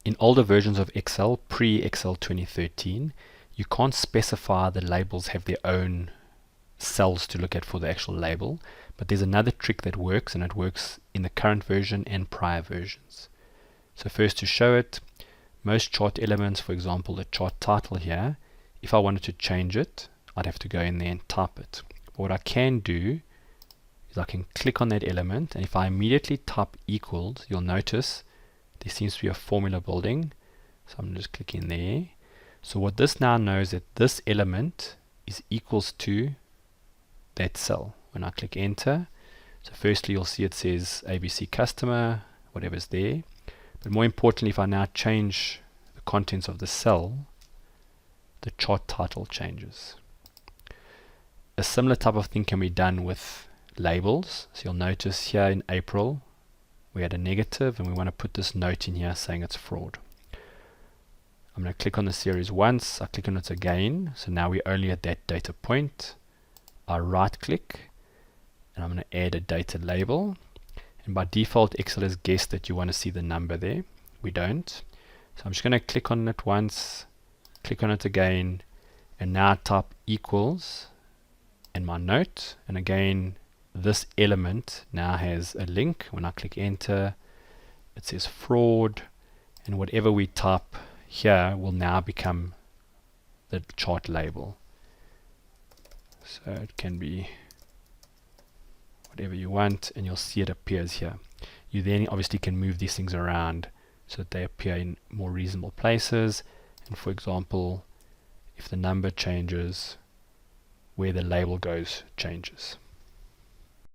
In older versions of Excel, pre-Excel 2013, you can't specify the labels have their own cells to look at for the actual label, but there's another trick that works, and it works in the current version and prior versions. So first, to show it, most chart elements, for example the chart title here, if I wanted to change it, I'd have to go in there and type it. But what I can do is I can click on that element, and if I immediately type equals, you'll notice there seems to be a formula building. So I'm just clicking there. So what this now knows that this element is equals to that cell. When I click enter, so firstly you'll see it says ABC customer, whatever's there. But more importantly, if I now change the contents of the cell, the chart title changes. A similar type of thing can be done with labels. So you'll notice here in April we had a negative, and we want to put this note in here saying it's fraud. I'm going to click on the series once, I click on it again, so now we're only at that data point. I right click, and I'm going to add a data label, and by default Excel has guessed that you want to see the number there. We don't. So I'm just going to click on it once, click on it again, and now type equals in my note, and again this element now has a link. When I click enter, it says fraud, and whatever we type here will now become the chart label. So it can be whatever you want, and you'll see it appears here. You then obviously can move these things around so that they appear in more reasonable places, and for example if the number changes, where the label goes changes.